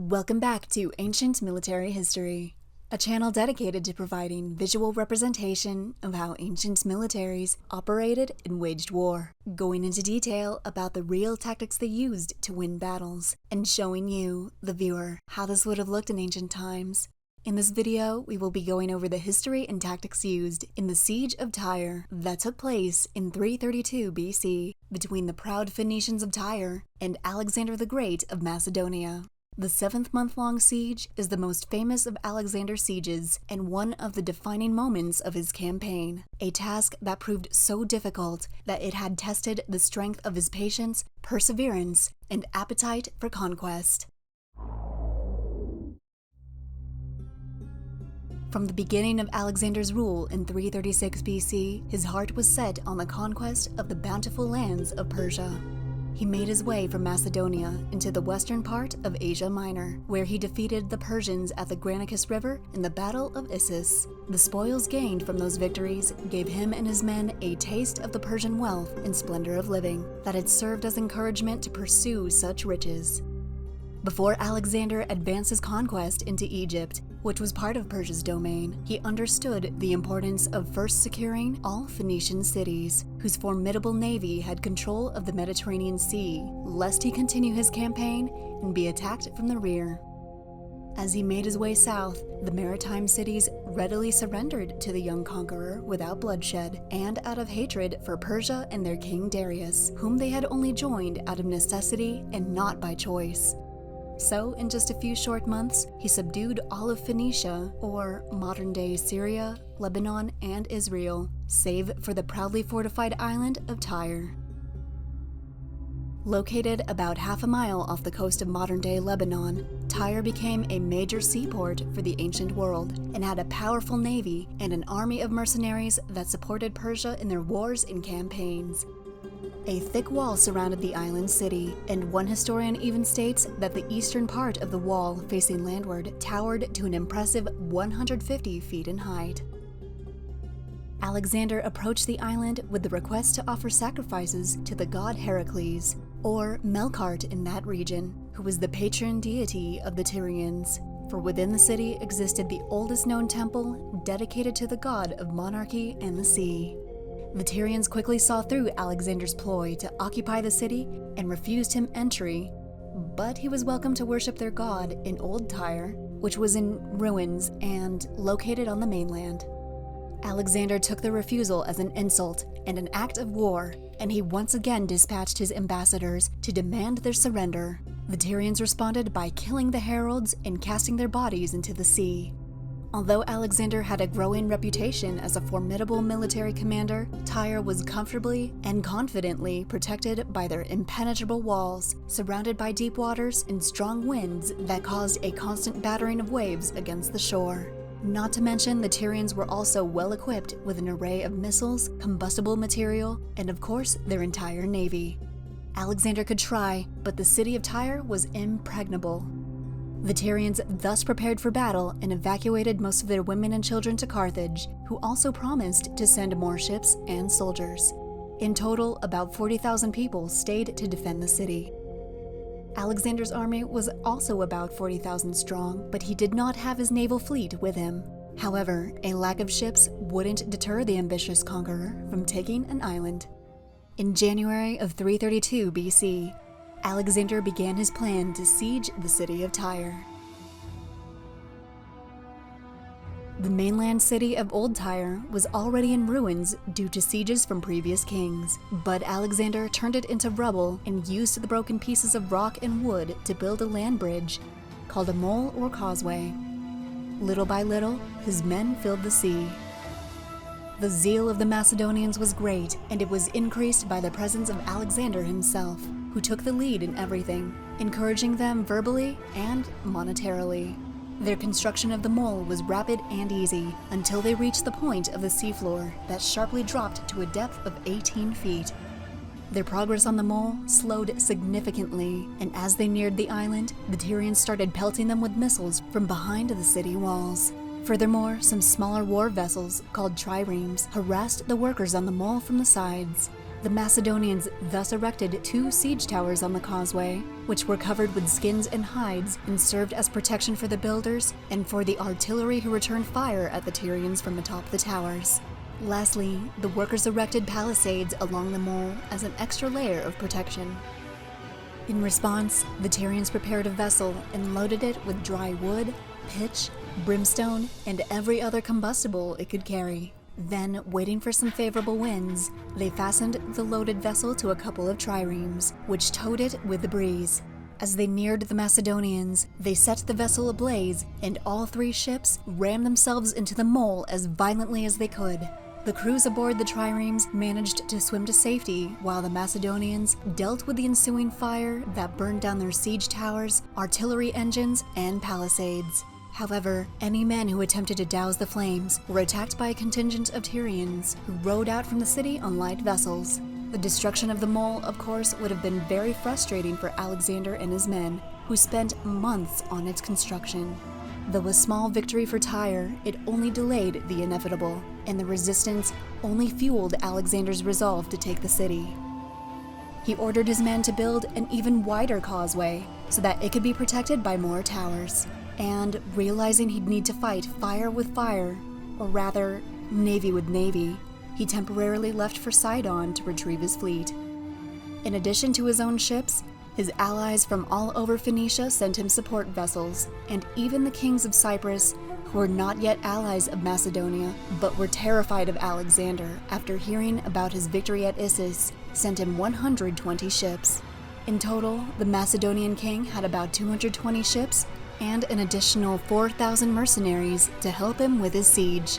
Welcome back to Ancient Military History, a channel dedicated to providing visual representation of how ancient militaries operated and waged war, going into detail about the real tactics they used to win battles, and showing you, the viewer, how this would have looked in ancient times. In this video, we will be going over the history and tactics used in the Siege of Tyre that took place in 332 BC between the proud Phoenicians of Tyre and Alexander the Great of Macedonia. The 7-month-long siege is the most famous of Alexander's sieges and one of the defining moments of his campaign, a task that proved so difficult that it had tested the strength of his patience, perseverance, and appetite for conquest. From the beginning of Alexander's rule in 336 BC, his heart was set on the conquest of the bountiful lands of Persia. He made his way from Macedonia into the western part of Asia Minor, where he defeated the Persians at the Granicus River in the Battle of Issus. The spoils gained from those victories gave him and his men a taste of the Persian wealth and splendor of living that had served as encouragement to pursue such riches. Before Alexander advanced his conquest into Egypt, which was part of Persia's domain, he understood the importance of first securing all Phoenician cities, whose formidable navy had control of the Mediterranean Sea, lest he continue his campaign and be attacked from the rear. As he made his way south, the maritime cities readily surrendered to the young conqueror without bloodshed, and out of hatred for Persia and their king Darius, whom they had only joined out of necessity and not by choice. So, in just a few short months, he subdued all of Phoenicia, or modern-day Syria, Lebanon, and Israel, save for the proudly fortified island of Tyre. Located about half a mile off the coast of modern-day Lebanon, Tyre became a major seaport for the ancient world and had a powerful navy and an army of mercenaries that supported Persia in their wars and campaigns. A thick wall surrounded the island city, and one historian even states that the eastern part of the wall facing landward towered to an impressive 150 feet in height. Alexander approached the island with the request to offer sacrifices to the god Heracles, or Melkart in that region, who was the patron deity of the Tyrians, for within the city existed the oldest known temple dedicated to the god of monarchy and the sea. The Tyrians quickly saw through Alexander's ploy to occupy the city and refused him entry, but he was welcome to worship their god in Old Tyre, which was in ruins and located on the mainland. Alexander took the refusal as an insult and an act of war, and he once again dispatched his ambassadors to demand their surrender. The Tyrians responded by killing the heralds and casting their bodies into the sea. Although Alexander had a growing reputation as a formidable military commander, Tyre was comfortably and confidently protected by their impenetrable walls, surrounded by deep waters and strong winds that caused a constant battering of waves against the shore. Not to mention, the Tyrians were also well equipped with an array of missiles, combustible material, and of course, their entire navy. Alexander could try, but the city of Tyre was impregnable. The Tyrians thus prepared for battle and evacuated most of their women and children to Carthage, who also promised to send more ships and soldiers. In total, about 40,000 people stayed to defend the city. Alexander's army was also about 40,000 strong, but he did not have his naval fleet with him. However, a lack of ships wouldn't deter the ambitious conqueror from taking an island. In January of 332 BC, Alexander began his plan to siege the city of Tyre. The mainland city of Old Tyre was already in ruins due to sieges from previous kings, but Alexander turned it into rubble and used the broken pieces of rock and wood to build a land bridge, called a mole or causeway. Little by little, his men filled the sea. The zeal of the Macedonians was great, and it was increased by the presence of Alexander himself, who took the lead in everything, encouraging them verbally and monetarily. Their construction of the mole was rapid and easy until they reached the point of the seafloor that sharply dropped to a depth of 18 feet. Their progress on the mole slowed significantly, and as they neared the island, the Tyrians started pelting them with missiles from behind the city walls. Furthermore, some smaller war vessels, called triremes, harassed the workers on the mole from the sides. The Macedonians thus erected 2 siege towers on the causeway, which were covered with skins and hides and served as protection for the builders and for the artillery who returned fire at the Tyrians from atop the towers. Lastly, the workers erected palisades along the mole as an extra layer of protection. In response, the Tyrians prepared a vessel and loaded it with dry wood, pitch, brimstone, and every other combustible it could carry. Then, waiting for some favorable winds, they fastened the loaded vessel to a couple of triremes, which towed it with the breeze. As they neared the Macedonians, they set the vessel ablaze, and all 3 ships rammed themselves into the mole as violently as they could. The crews aboard the triremes managed to swim to safety, while the Macedonians dealt with the ensuing fire that burned down their siege towers, artillery engines, and palisades. However, any men who attempted to douse the flames were attacked by a contingent of Tyrians who rowed out from the city on light vessels. The destruction of the mole, of course, would have been very frustrating for Alexander and his men, who spent months on its construction. Though a small victory for Tyre, it only delayed the inevitable, and the resistance only fueled Alexander's resolve to take the city. He ordered his men to build an even wider causeway so that it could be protected by more towers. And realizing he'd need to fight fire with fire, or rather, navy with navy, he temporarily left for Sidon to retrieve his fleet. In addition to his own ships, his allies from all over Phoenicia sent him support vessels, and even the kings of Cyprus, who were not yet allies of Macedonia, but were terrified of Alexander after hearing about his victory at Issus, sent him 120 ships. In total, the Macedonian king had about 220 ships, and an additional 4,000 mercenaries to help him with his siege.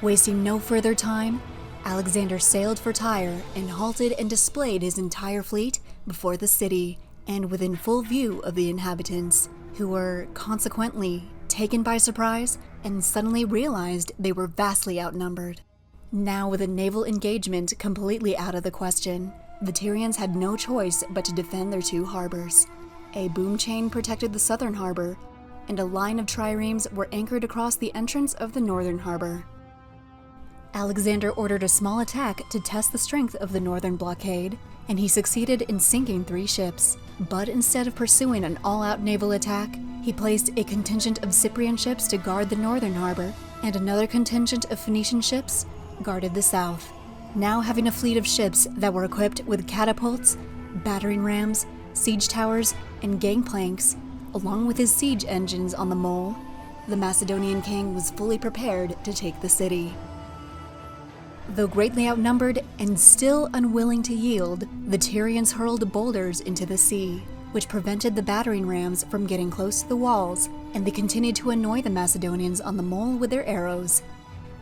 Wasting no further time, Alexander sailed for Tyre and halted and displayed his entire fleet before the city and within full view of the inhabitants, who were, consequently, taken by surprise and suddenly realized they were vastly outnumbered. Now, with a naval engagement completely out of the question, the Tyrians had no choice but to defend their 2 harbors. A boom chain protected the southern harbor, and a line of triremes were anchored across the entrance of the northern harbor. Alexander ordered a small attack to test the strength of the northern blockade, and he succeeded in sinking 3 ships. But instead of pursuing an all-out naval attack, he placed a contingent of Cyprian ships to guard the northern harbor, and another contingent of Phoenician ships guarded the south. Now having a fleet of ships that were equipped with catapults, battering rams, siege towers, and gangplanks, along with his siege engines on the mole, the Macedonian king was fully prepared to take the city. Though greatly outnumbered and still unwilling to yield, the Tyrians hurled boulders into the sea, which prevented the battering rams from getting close to the walls, and they continued to annoy the Macedonians on the mole with their arrows.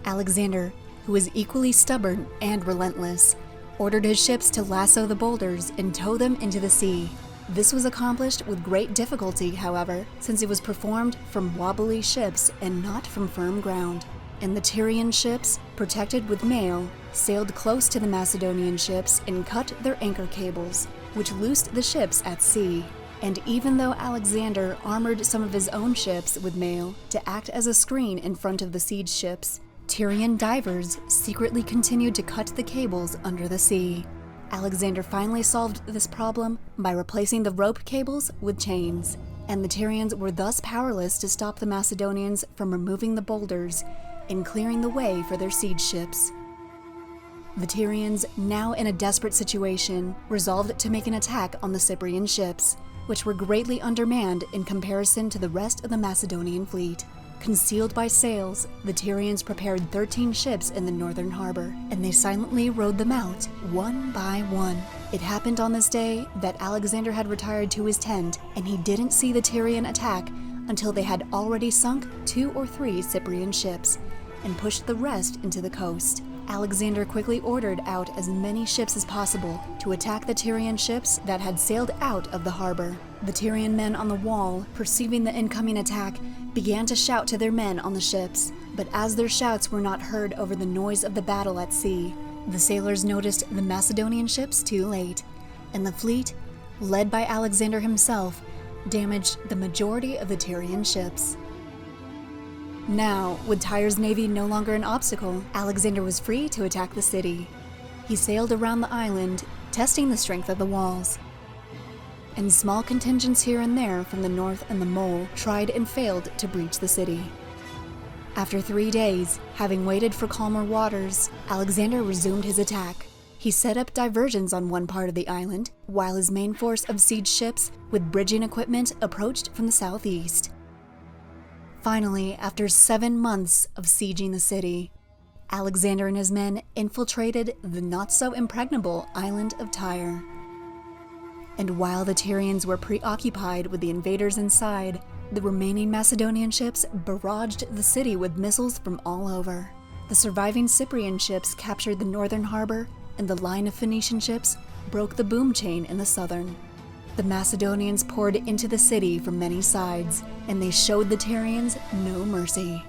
Alexander, who was equally stubborn and relentless, ordered his ships to lasso the boulders and tow them into the sea. This was accomplished with great difficulty, however, since it was performed from wobbly ships and not from firm ground. And the Tyrian ships, protected with mail, sailed close to the Macedonian ships and cut their anchor cables, which loosed the ships at sea. And even though Alexander armored some of his own ships with mail to act as a screen in front of the siege ships, Tyrian divers secretly continued to cut the cables under the sea. Alexander finally solved this problem by replacing the rope cables with chains, and the Tyrians were thus powerless to stop the Macedonians from removing the boulders and clearing the way for their siege ships. The Tyrians, now in a desperate situation, resolved to make an attack on the Cyprian ships, which were greatly undermanned in comparison to the rest of the Macedonian fleet. Concealed by sails, the Tyrians prepared 13 ships in the northern harbor, and they silently rowed them out, one by one. It happened on this day that Alexander had retired to his tent, and he didn't see the Tyrian attack until they had already sunk 2 or 3 Cyprian ships, and pushed the rest into the coast. Alexander quickly ordered out as many ships as possible to attack the Tyrian ships that had sailed out of the harbor. The Tyrian men on the wall, perceiving the incoming attack, began to shout to their men on the ships, but as their shouts were not heard over the noise of the battle at sea, the sailors noticed the Macedonian ships too late, and the fleet, led by Alexander himself, damaged the majority of the Tyrian ships. Now, with Tyre's navy no longer an obstacle, Alexander was free to attack the city. he sailed around the island, testing the strength of the walls. And small contingents here and there from the north and the mole tried and failed to breach the city. After 3 days, having waited for calmer waters, Alexander resumed his attack. He set up diversions on one part of the island, while his main force of siege ships with bridging equipment approached from the southeast. Finally, after 7 months of sieging the city, Alexander and his men infiltrated the not-so-impregnable island of Tyre. And while the Tyrians were preoccupied with the invaders inside, the remaining Macedonian ships barraged the city with missiles from all over. The surviving Cyprian ships captured the northern harbor, and the line of Phoenician ships broke the boom chain in the southern. The Macedonians poured into the city from many sides, and they showed the Tyrians no mercy.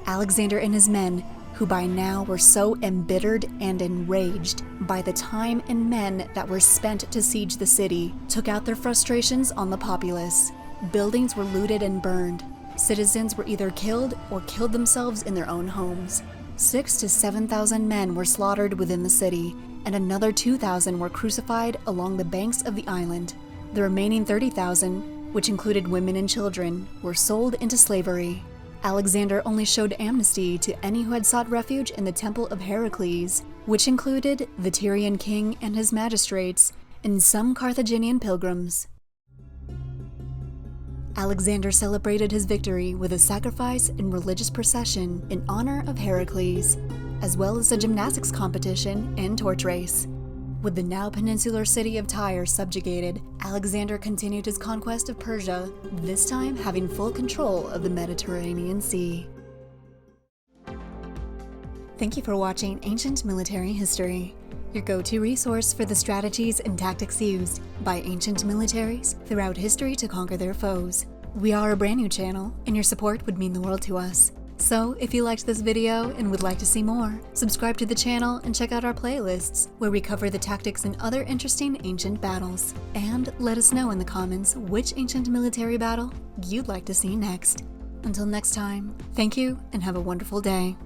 Alexander and his men, who by now were so embittered and enraged by the time and men that were spent to siege the city, took out their frustrations on the populace. Buildings were looted and burned. Citizens were either killed or killed themselves in their own homes. 6,000 to 7,000 men were slaughtered within the city, and another 2,000 were crucified along the banks of the island. The remaining 30,000, which included women and children, were sold into slavery. Alexander only showed amnesty to any who had sought refuge in the Temple of Heracles, which included the Tyrian king and his magistrates, and some Carthaginian pilgrims. Alexander celebrated his victory with a sacrifice and religious procession in honor of Heracles, as well as a gymnastics competition and torch race. With the now peninsular city of Tyre subjugated, Alexander continued his conquest of Persia, this time having full control of the Mediterranean Sea. Thank you for watching Ancient Military History, your go-to resource for the strategies and tactics used by ancient militaries throughout history to conquer their foes. We are a brand new channel, and your support would mean the world to us. So, if you liked this video and would like to see more, subscribe to the channel and check out our playlists, where we cover the tactics and other interesting ancient battles. And let us know in the comments which ancient military battle you'd like to see next. Until next time, thank you and have a wonderful day.